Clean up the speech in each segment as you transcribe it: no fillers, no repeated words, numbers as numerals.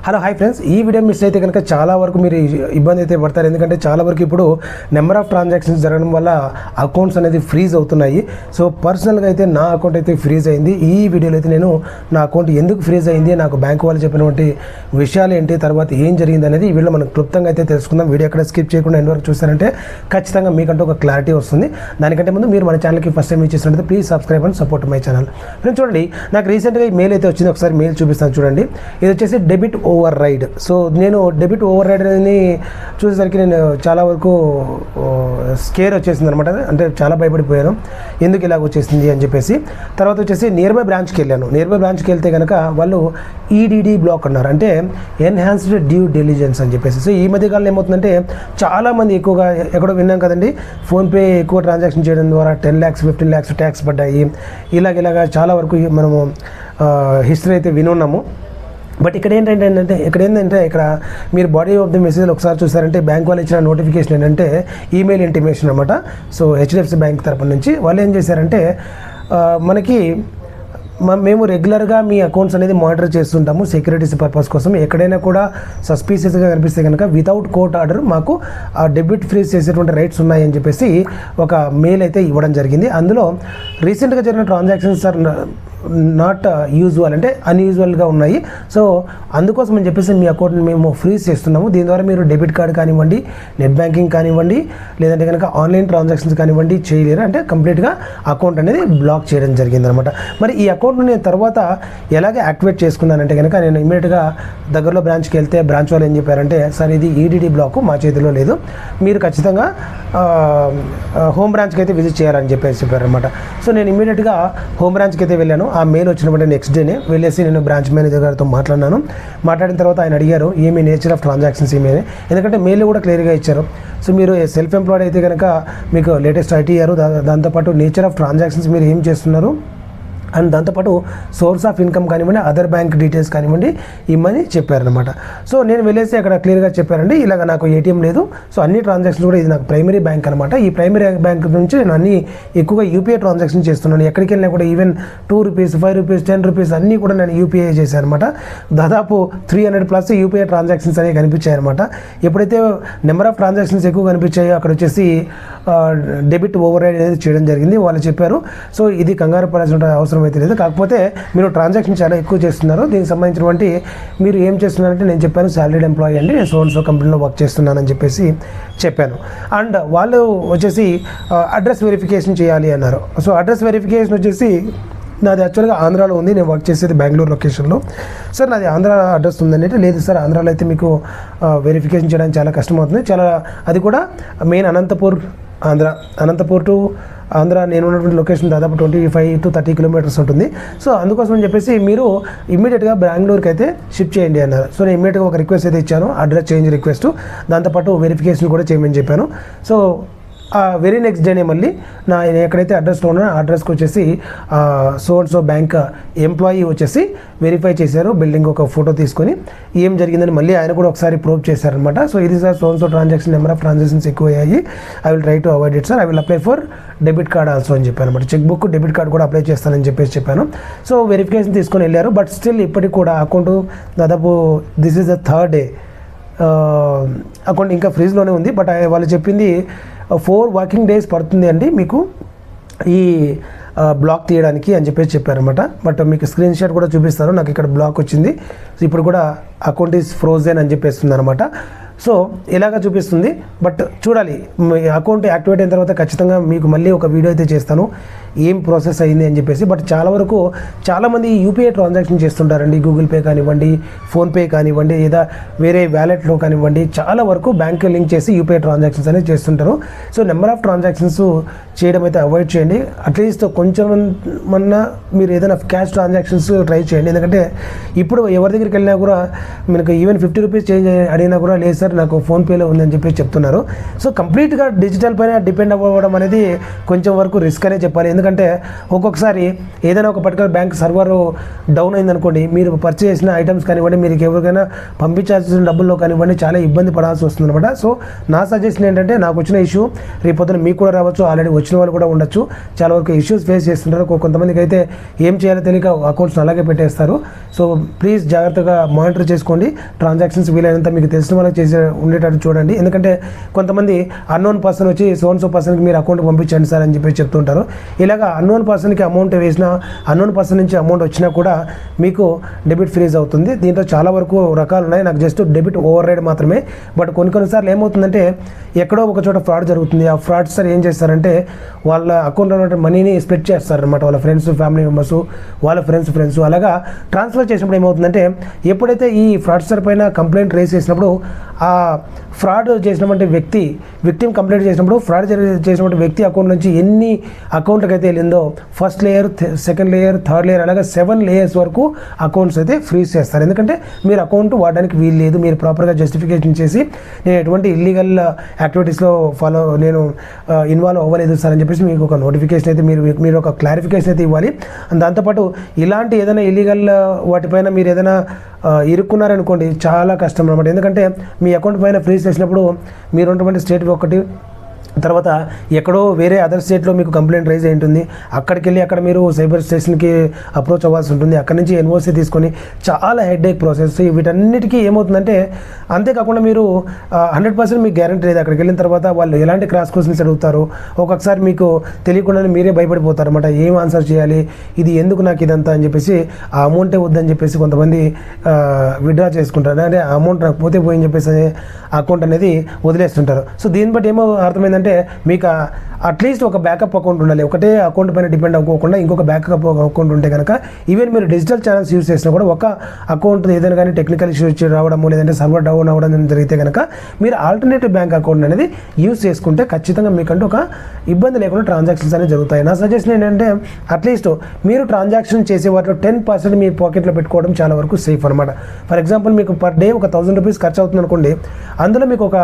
Hello hi friends, ఈ video miss అయితే కనుక చాలా వరకు మీరు ఇబ్బంది అయితే పడతారు. ఎందుకంటే చాలా వరకు ఇప్పుడు నెంబర్ ఆఫ్ ట్రాన్సాక్షన్స్ జరగడం వల్ల అకౌంట్స్ అనేది ఫ్రీజ్ అవుతున్నాయి. సో పర్సనల్గా అయితే నా అకౌంట్ అయితే ఫ్రీజ్ అయింది. ఈ వీడియోలో అయితే నేను నా అకౌంట్ ఎందుకు ఫ్రీజ్ అయింది, నాకు బ్యాంక్ వాళ్ళు చెప్పినటువంటి విషయాలు ఏంటి, తర్వాత ఏం జరిగింది అనేది ఈ వీడియోలో మనం క్లుప్తంగా అయితే తెలుసుకుందాం. వీడియో ఎక్కడ స్కిప్ చేయకుండా ఎండ్ వరకు చూస్తారంటే ఖచ్చితంగా మీకంటూ ఒక క్లారిటీ వస్తుంది. దానికంటే ముందు మీరు మన ఛానల్కి ఫస్ట్ టైం ఇచ్చేసినట్లయితే please subscribe and support my channel. Friends చూడండి, నాకు రీసెంట్గా ఈ మెయిల్ అయితే వచ్చింది. ఒకసారి మెయిల్ చూపిస్తాను చూడండి. ఇది వచ్చేసి డెబిట్ ఓవర్ రైడ్. సో నేను డెబిట్ ఓవర్ రైడ్ అని చూసేసరికి నేను చాలా వరకు స్కేర్ వచ్చేసింది అనమాట. అంటే చాలా భయపడిపోయాను, ఎందుకు ఇలాగ వచ్చేసింది అని చెప్పేసి. తర్వాత వచ్చేసి నియర్ బై బ్రాంచ్కి వెళ్ళాను. నియర్ బై బ్రాంచ్కి వెళ్తే కనుక వాళ్ళు ఈడీడీ బ్లాక్ అన్నారు, అంటే ఎన్హాన్స్డ్ డ్యూ డిలిజెన్స్ అని చెప్పేసి. సో ఈ మధ్యకాలంలో ఏమవుతుందంటే చాలామంది ఎక్కువగా ఎక్కడో విన్నాం కదండి, ఫోన్పే ఎక్కువ ట్రాన్సాక్షన్ చేయడం ద్వారా 10 lakhs 15 lakhs ట్యాక్స్ పడ్డాయి. ఇలాగ చాలా వరకు మనము హిస్టరీ అయితే వినున్నాము. బట్ ఇక్కడ ఏంటంటే మీరు బాడీ ఆఫ్ ది మెసేజ్ ఒకసారి చూసారంటే బ్యాంక్ వాళ్ళు ఇచ్చిన నోటిఫికేషన్ ఏంటంటే ఈమెయిల్ ఇంటిమేషన్ అనమాట. సో హెచ్డిఎఫ్సి బ్యాంక్ తరపు నుంచి వాళ్ళు ఏం చేశారంటే మనకి మేము రెగ్యులర్గా మీ అకౌంట్స్ అనేది మానిటర్ చేస్తుంటాము సెక్యూరిటీస్ పర్పస్ కోసం. ఎక్కడైనా కూడా సస్పీషియస్గా కనిపిస్తే కనుక వితౌట్ కోర్ట్ ఆర్డర్ మాకు ఆ డెబిట్ ఫ్రీజ్ చేసేటువంటి రైట్స్ ఉన్నాయని చెప్పేసి ఒక మెయిల్ అయితే ఇవ్వడం జరిగింది. అందులో రీసెంట్గా జరిగిన ట్రాన్సాక్షన్స్ ఆర్ నాట్ యూజువల్, అంటే అన్యూజువల్గా ఉన్నాయి. సో అందుకోసం అని చెప్పేసి మీ అకౌంట్ని మేము ఫ్రీజ్ చేస్తున్నాము. దీని ద్వారా మీరు డెబిట్ కార్డ్ కానివ్వండి, నెట్ బ్యాంకింగ్ కానివ్వండి, లేదంటే కనుక ఆన్లైన్ ట్రాన్సాక్షన్స్ కానివ్వండి చేయలేరు. అంటే కంప్లీట్గా అకౌంట్ అనేది బ్లాక్ చేయడం జరిగింది అనమాట. మరి ఈ అకౌంట్ని నేను తర్వాత ఎలాగ యాక్టివేట్ చేసుకున్నానంటే కనుక నేను ఇమీడియట్గా దగ్గరలో బ్రాంచ్కి వెళ్తే బ్రాంచ్ వాళ్ళు ఏం చెప్పారంటే, సార్ ఇది ఈడీడీ బ్లాక్ మా చేతిలో లేదు, మీరు ఖచ్చితంగా హోమ్ బ్రాంచ్కి అయితే విజిట్ చేయాలని చెప్పేసి చెప్పారనమాట. సో నేను ఇమీడియట్గా హోమ్ బ్రాంచ్కి అయితే వెళ్ళాను. ఆ మెయిల్ వచ్చినప్పుడు నెక్స్ట్ డేనే వెళ్ళేసి నేను బ్రాంచ్ మేనేజర్ గారితో మాట్లాడిన తర్వాత ఆయన అడిగారు ఏమి నేచర్ ఆఫ్ ట్రాన్సాక్షన్స్ ఏమీ, ఎందుకంటే మెయిల్ కూడా క్లియర్గా ఇచ్చారు. సో మీరు సెల్ఫ్ ఎంప్లాయిడ్ అయితే కనుక మీకు లేటెస్ట్ ఐటీ ఇయర్, దాంతోపాటు నేచర్ ఆఫ్ ట్రాన్సాక్షన్స్ మీరు ఏం చేస్తున్నారు అండ్ దాంతోపాటు సోర్స్ ఆఫ్ ఇన్కమ్ కానివ్వండి, అదర్ బ్యాంక్ డీటెయిల్స్ కానివ్వండి ఇమ్మని చెప్పారనమాట. సో నేను వెళ్ళేసి అక్కడ క్లియర్గా చెప్పారండి, ఇలాగ నాకు ఏటీఎం లేదు. సో అన్ని ట్రాన్సాక్షన్స్ కూడా ఇది నాకు ప్రైమరీ బ్యాంక్ అనమాట. ఈ ప్రైమరీ బ్యాంక్ నుంచి నేను అన్ని ఎక్కువగా యూపీఐ ట్రాన్సాక్షన్ చేస్తున్నాను. ఎక్కడికి వెళ్ళినా కూడా ఈవెన్ 2 rupees 5 rupees 10 rupees అన్నీ కూడా నేను యూపీఐ చేశాను అనమాట. దాదాపు 300+ యూపీఐ ట్రాన్సాక్షన్స్ అనేవి కనిపించాయి అనమాట. ఎప్పుడైతే నెంబర్ ఆఫ్ ట్రాన్సాక్షన్స్ ఎక్కువ కనిపించాయో అక్కడ వచ్చేసి డెబిట్ ఓవర్ రైడ్ అనేది చేయడం జరిగింది. వాళ్ళు చెప్పారు, సో ఇది కంగారు పడాల్సిన అవసరం అయితే లేదు, కాకపోతే మీరు ట్రాన్సాక్షన్ చాలా ఎక్కువ చేస్తున్నారు, దీనికి సంబంధించినటువంటి మీరు ఏం చేస్తున్నారంటే నేను చెప్పాను సాలరీడ్ ఎంప్లాయీ అండి, నేను సో కంపెనీలో వర్క్ చేస్తున్నానని చెప్పేసి చెప్పాను. అండ్ వాళ్ళు వచ్చేసి అడ్రస్ వెరిఫికేషన్ చేయాలి అన్నారు. సో అడ్రస్ వెరిఫికేషన్ వచ్చేసి నాది యాక్చువల్గా ఆంధ్రాలో ఉంది, నేను వర్క్ చేసేది బెంగళూరు లొకేషన్లో. సార్ నాది ఆంధ్ర అడ్రస్ ఉందంటే, లేదు సార్ ఆంధ్రాలో అయితే మీకు వెరిఫికేషన్ చేయడానికి చాలా కష్టమవుతుంది, అది కూడా మెయిన్ అనంతపూర్ టు ఆంధ్ర నేను ఉన్నటువంటి లొకేషన్ దాదాపు 25 to 30 kilometers ఉంటుంది. సో అందుకోసం అని చెప్పేసి మీరు ఇమ్మీడియట్గా బెంగళూరుకి అయితే షిఫ్ట్ చేయండి అన్నారు. సో నేను ఇమ్మీడియట్గా ఒక రిక్వెస్ట్ అయితే ఇచ్చాను, అడ్రస్ చేంజ్ రిక్వెస్ట్, దాంతోపాటు వెరిఫికేషన్ కూడా చేయమని చెప్పాను. సో వెరీ నెక్స్ట్ డేనే మళ్ళీ నేను ఎక్కడైతే అడ్రస్లో ఉన్నానో ఆ అడ్రస్కి వచ్చేసి సో బ్యాంక్ ఎంప్లాయీ వచ్చేసి వెరిఫై చేశారు, బిల్డింగ్ ఒక ఫోటో తీసుకొని ఏం జరిగిందని మళ్ళీ ఆయన కూడా ఒకసారి ప్రూవ్ చేశారనమాట. సో ఇది sir so transaction number of transactions ఎక్కువ అయ్యాయి, I will try to avoid it sir, I will apply for debit card also అని చెప్పాను అనమాట. చెక్ బుక్ డెబిట్ కార్డ్ కూడా అప్లై చేస్తానని చెప్పాను. సో వెరిఫికేషన్ తీసుకొని వెళ్ళారు. బట్ స్టిల్ ఇప్పటికి కూడా అకౌంట్ దాదాపు this is the 3rd day account ఇంకా ఫ్రీజ్లోనే ఉంది. బట్ వాళ్ళు చెప్పింది 4 working days పడుతుంది అండి మీకు ఈ బ్లాక్ తీయడానికి అని చెప్పారనమాట. బట్ మీకు స్క్రీన్ షాట్ కూడా చూపిస్తారు, నాకు ఇక్కడ బ్లాక్ వచ్చింది. సో ఇప్పుడు కూడా అకౌంట్ ఈజ్ ఫ్రోజన్ అని చెప్పేస్తుంది అనమాట. సో ఇలాగా చూపిస్తుంది. బట్ చూడాలి, అకౌంట్ యాక్టివేట్ అయిన తర్వాత ఖచ్చితంగా మీకు మళ్ళీ ఒక వీడియో అయితే చేస్తాను ఏం ప్రాసెస్ అయింది అని చెప్పేసి. బట్ చాలామంది యూపీఐ ట్రాన్సాక్షన్ చేస్తుంటారండి, గూగుల్ పే కానివ్వండి, ఫోన్పే కానివ్వండి, లేదా వేరే వ్యాలెట్లో కానివ్వండి, చాలా వరకు బ్యాంక్ లింక్ చేసి యూపీఐ ట్రాన్సాక్షన్స్ అనేది చేస్తుంటారు. సో నెంబర్ ఆఫ్ ట్రాన్సాక్షన్స్ చేయడం అయితే అవాయిడ్ చేయండి. అట్లీస్ట్ కొంచెం మీరు ఏదైనా క్యాష్ ట్రాన్సాక్షన్స్ ట్రై చేయండి. ఎందుకంటే ఇప్పుడు ఎవరి దగ్గరికి వెళ్ళినా కూడా మనకు ఈవెన్ 50 rupees చేంజ్ అడిగినా కూడా లేదు సార్ సార్ నాకు ఫోన్పేలో ఉందని చెప్పి చెప్తున్నారు. సో కంప్లీట్గా డిజిటల్ పైన డిపెండ్ అవ్వడం అనేది కొంచెం వరకు రిస్క్ అనే చెప్పాలి. ఎందుకంటే ఒక్కొక్కసారి ఏదైనా ఒక పర్టికులర్ బ్యాంక్ సర్వర్ డౌన్ అయిందనుకోండి, మీరు పర్చేస్ చేసిన ఐటమ్స్ కానివ్వండి, మీరు ఎవరికైనా పంపించాల్సిన డబ్బుల్లో కానివ్వండి చాలా ఇబ్బంది పడాల్సి వస్తుంది అనమాట. సో నా సజెషన్ ఏంటంటే, నాకు వచ్చిన ఇష్యూ రేపొద్దున మీకు కూడా రావచ్చు, ఆల్రెడీ వచ్చిన వాళ్ళు కూడా ఉండొచ్చు, చాలా వరకు ఇష్యూస్ ఫేస్ చేస్తుంటారు. కొంతమందికి అయితే ఏం చేయాలో తెలియక అకౌంట్స్ అలాగే పెట్టేస్తారు. సో ప్లీజ్ జాగ్రత్తగా మానిటర్ చేసుకోండి. ట్రాన్సాక్షన్స్ వీలైనంత మీకు తెలిసిన వాళ్ళకి చేసే ఉండేటట్టు చూడండి. ఎందుకంటే కొంతమంది అన్నోన్ పర్సన్ వచ్చి సో పర్సన్కి మీరు అకౌంట్ పంపించండి సార్ అని చెప్పి చెప్తుంటారు. ఇలాగా అన్నోన్ పర్సన్కి అమౌంట్ వేసినా, అన్నోన్ పర్సన్ నుంచి అమౌంట్ వచ్చినా కూడా మీకు డెబిట్ ఫ్రీజ్ అవుతుంది. దీంట్లో చాలా వరకు రకాలు ఉన్నాయి. నాకు జస్ట్ డెబిట్ ఓవర్ రైడ్ మాత్రమే. బట్ కొన్నిసార్లు ఏమవుతుందంటే, ఎక్కడో ఒక చోట ఫ్రాడ్ జరుగుతుంది. ఆ ఫ్రాడ్ సార్ ఏం చేస్తారంటే, వాళ్ళ అకౌంట్లో ఉన్న మనీని స్ప్లిట్ చేస్తారనమాట. వాళ్ళ ఫ్రెండ్స్, ఫ్యామిలీ మెంబర్స్, వాళ్ళ ఫ్రెండ్స్ అలాగా ట్రాన్స్ఫర్ చేసినప్పుడు ఏమవుతుందంటే, ఎప్పుడైతే ఈ ఫ్రాడ్స్టర్ పైన కంప్లైంట్ రేస్ చేసినప్పుడు, ఆ ఫ్రాడ్ చేసినటువంటి విక్టిమ్ కంప్లైంట్ చేసినప్పుడు, ఫ్రాడ్ చేసినటువంటి వ్యక్తి అకౌంట్ నుంచి ఎన్ని అకౌంట్కి అయితే వెళ్ళిందో, first layer, second layer, third layer అలాగా 7 లేయర్స్ వరకు అకౌంట్స్ అయితే ఫ్రీజ్ చేస్తారు. ఎందుకంటే మీరు అకౌంట్ వాడడానికి వీలు లేదు, మీరు ప్రాపర్గా జస్టిఫికేషన్ చేసి నేను ఎటువంటి ఇల్లీగల్ యాక్టివిటీస్లో నేను ఇన్వాల్వ్ అవ్వలేదు సార్ అని చెప్పేసి మీకు ఒక నోటిఫికేషన్ అయితే మీరు ఒక క్లారిఫికేషన్ అయితే ఇవ్వాలి. దాంతోపాటు ఇలాంటి ఏదైనా ఇల్లీగల్ వాటిపైన మీరు ఏదైనా ఇరుక్కున్నారనుకోండి, చాలా కష్టం అనమాట. ఎందుకంటే మీ అకౌంట్ పైన ఫ్రీజ్ చేసినప్పుడు మీరు ఉన్నటువంటి స్టేట్ ఒకటి, తర్వాత ఎక్కడో వేరే అదర్ స్టేట్లో మీకు కంప్లైంట్ రైజ్ అయి ఉంటుంది. అక్కడికి వెళ్ళి అక్కడ మీరు సైబర్ స్టేషన్కి అప్రోచ్ అవ్వాల్సి ఉంటుంది. అక్కడి నుంచి ఎన్ఓసి తీసుకొని చాలా హెడ్ఏక్ ప్రాసెస్. వీటన్నిటికీ ఏమవుతుందంటే, అంతేకాకుండా మీరు 100% మీకు గ్యారంటీ లేదు. అక్కడికి వెళ్ళిన తర్వాత వాళ్ళు ఎలాంటి క్రాస్ క్వశ్చన్స్ అడుగుతారు, ఒక్కొక్కసారి మీకు తెలియకుండానే మీరే భయపడిపోతారు అనమాట. ఏం ఆన్సర్ చేయాలి, ఇది ఎందుకు నాకు ఇదంతా అని చెప్పేసి, ఆ అమౌంటే వద్దని చెప్పేసి కొంతమంది విత్డ్రా చేసుకుంటారు. అంటే ఆ అమౌంట్ నాకు పోతే పోయని చెప్పేసి అకౌంట్ అనేది వదిలేస్తుంటారు. సో దీన్ని బట్టి ఏమో అర్థమైందంటే, మీకు అట్లీస్ట్ ఒక బ్యాకప్ అకౌంట్ ఉండాలి. ఒకటే అకౌంట్ పైన డిపెండ్ అవ్వకుండా ఇంకొక బ్యాకప్ అకౌంట్ ఉంటే కనుక, ఈవెన్ మీరు డిజిటల్ ఛానల్స్ యూస్ చేసినా కూడా ఒక అకౌంట్ ఏదైనా కానీ టెక్నికల్ ఇష్యూస్ రావడము, లేదంటే సర్వర్ డౌన్ అవ్వడం జరిగితే కనుక, మీరు ఆల్టర్నేటివ్ బ్యాంక్ అకౌంట్ అనేది యూస్ చేసుకుంటే ఖచ్చితంగా మీకంటూ ఒక ఇబ్బంది లేకుండా ట్రాన్సాక్షన్స్ అనేవి జరుగుతాయి. నా సజెషన్ ఏంటంటే, అట్లీస్ట్ మీరు ట్రాన్సాక్షన్ చేసే వాటిలో 10% మీ పాకెట్లో పెట్టుకోవడం చాలా వరకు సేఫ్ అనమాట. ఫర్ ఎగ్జాంపుల్, మీకు పర్ డే ఒక 1000 రూపీస్ ఖర్చు అవుతుంది అనుకోండి, అందులో మీకు ఒక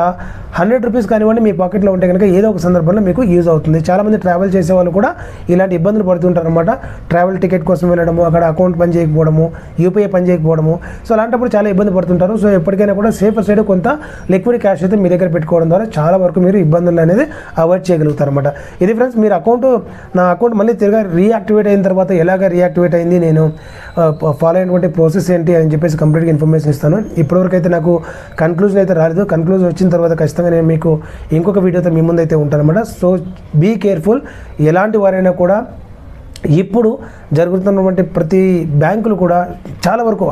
100 రూపీస్ కానివ్వండి మీ పాకెట్లో ఉంటే కనుక ఏదో ఒక సందర్భంలో మీకు యూజ్ అవుతుంది. చాలామంది ట్రావెల్ చేసే వాళ్ళు కూడా ఇలాంటి ఇబ్బందులు పడుతుంటారు అనమాట. ట్రావెల్ టికెట్ కోసం వెళ్ళడము, అక్కడ అకౌంట్ పని చేయకపోవడము, యూపీఐ పని చేయకపోవడము. సో అలాంటప్పుడు చాలా ఇబ్బంది పడుతుంటారు. సో ఎప్పటికైనా కూడా సేఫర్ సైడ్ కొంత లిక్విడ్ క్యాష్ అయితే మీ దగ్గర పెట్టుకోవడం ద్వారా చాలా వరకు మీరు ఇబ్బందులు అనేది అవాయిడ్ చేయగలుగుతారు అనమాట. ఇది ఫ్రెండ్స్, మీరు నా అకౌంట్ మళ్ళీ తిరిగి రీయాక్టివేట్ అయిన తర్వాత ఎలాగ రీయాక్టివేట్ అయింది, నేను ఫాలో అయినటువంటి ప్రాసెస్ ఏంటి అని చెప్పేసి కంప్లీట్గా ఇన్ఫర్మేషన్ ఇస్తాను. ఇప్పటివరకు అయితే నాకు కన్క్లూజన్ అయితే రాలేదు. కన్క్లూజన్ వచ్చిన తర్వాత ఖచ్చితంగా నేను మీకు ఇంకొక వీడియోతో మీ ముందు అయితే ఉంటాను అనమాట. So be careful. ఎలాంటి వారైనా కూడా ఇప్పుడు జరుగుతున్నటువంటి ప్రతి బ్యాంకులు కూడా చాలా వరకు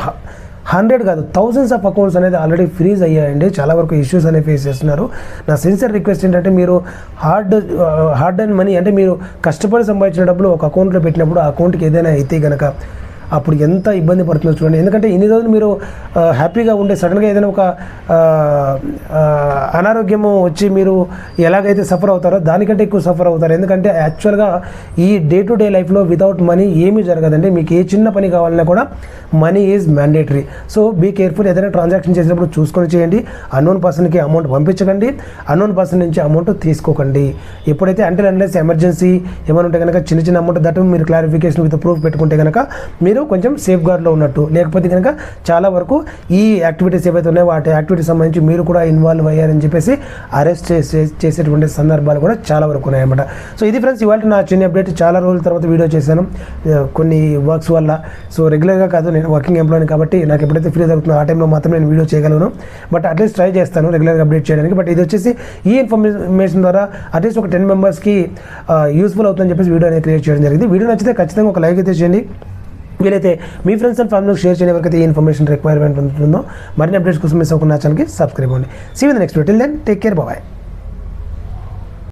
100 కాదు, thousands ఆఫ్ అకౌంట్స్ అనేది ఆల్రెడీ ఫ్రీజ్ అయ్యాయండి. చాలా వరకు ఇష్యూస్ అనేవి ఫేస్ చేస్తున్నారు. నా సిన్సియర్ రిక్వెస్ట్ ఏంటంటే, మీరు హార్డ్ అండ్ మనీ, అంటే మీరు కష్టపడి సంపాదించిన డబ్బులు ఒక అకౌంట్లో పెట్టినప్పుడు ఆ అకౌంట్కి ఏదైనా అయితే కనుక అప్పుడు ఎంత ఇబ్బంది పడుతుందో చూడండి. ఎందుకంటే ఇన్ని రోజులు మీరు హ్యాపీగా ఉండే సడన్గా ఏదైనా ఒక అనారోగ్యము వచ్చి మీరు ఎలాగైతే సఫర్ అవుతారో దానికంటే ఎక్కువ సఫర్ అవుతారు. ఎందుకంటే యాక్చువల్గా ఈ డే టు డే లైఫ్లో వితౌట్ మనీ ఏమీ జరగదండి. మీకు ఏ చిన్న పని కావాలన్నా కూడా money is mandatory. So be careful. ఏదైనా ట్రాన్సాక్షన్ చేసినప్పుడు చూసుకొని చేయండి. అన్నోన్ పర్సన్కి అమౌంట్ పంపించకండి, అన్నోన్ పర్సన్ నుంచి అమౌంట్ తీసుకోకండి. ఎప్పుడైతే అన్లెస్ ఎమర్జెన్సీ ఏమైనా ఉంటే కనుక చిన్న అమౌంట్ దట్ మీరు క్లారిఫికేషన్ విత్ ప్రూఫ్ పెట్టుకుంటే కనుక మీరు కొంచెం సేఫ్ గార్డ్లో ఉన్నట్టు. లేకపోతే కనుక చాలా వరకు ఈ యాక్టివిటీస్ ఏవైతే ఉన్నాయో వాటి యాక్టివిటీస్ సంబంధించి మీరు కూడా ఇన్వాల్వ్ అయ్యారని చెప్పేసి అరెస్ట్ చేసేటువంటి సందర్భాలు కూడా చాలా వరకు ఉన్నాయన్నమాట. సో ఇది ఫ్రెండ్స్ ఇవాళ నా చిన్న అప్డేట్. చాలా రోజుల తర్వాత వీడియో చేశాను కొన్ని వర్క్స్ వల్ల. సో రెగ్యులర్గా కాదు, నేను వర్కింగ్ ఎంప్లాయీ కాబట్టి నాకు ఎప్పుడైతే ఫ్రీ జరుగుతుందో ఆ టైంలో మాత్రం నేను వీడియో చేయగలను. బట్ అట్లీస్ట్ ట్రై చేస్తాను రెగ్యులర్గా అప్డేట్ చేయడానికి. బట్ ఇది వచ్చేసి ఈ ఇన్ఫర్మేషన్ ద్వారా అట్లీస్ట్ ఒక 10 మెంబర్స్కి యూస్ఫుల్ అవుతుందని చెప్పేసి వీడియో అనేది క్రియేట్ చేయడం జరిగింది. వీడియో నచ్చితే ఖచ్చితంగా ఒక లైక్ అయితే చేయండి. వీలైతే మీ ఫ్రెండ్స్ అండ్ ఫ్యామిలీకి షేర్ చేయని ఎవరికైతే ఈ ఇన్ఫర్మేషన్ రిక్వైర్మెంట్ ఉంటుందో మరిన్ని అప్డేట్స్ కోసం మిస్ అవ్వకుండా ఛానల్కి సబ్స్క్రైబ్ అవ్వండి. See you in the next video. Till then take care, bye.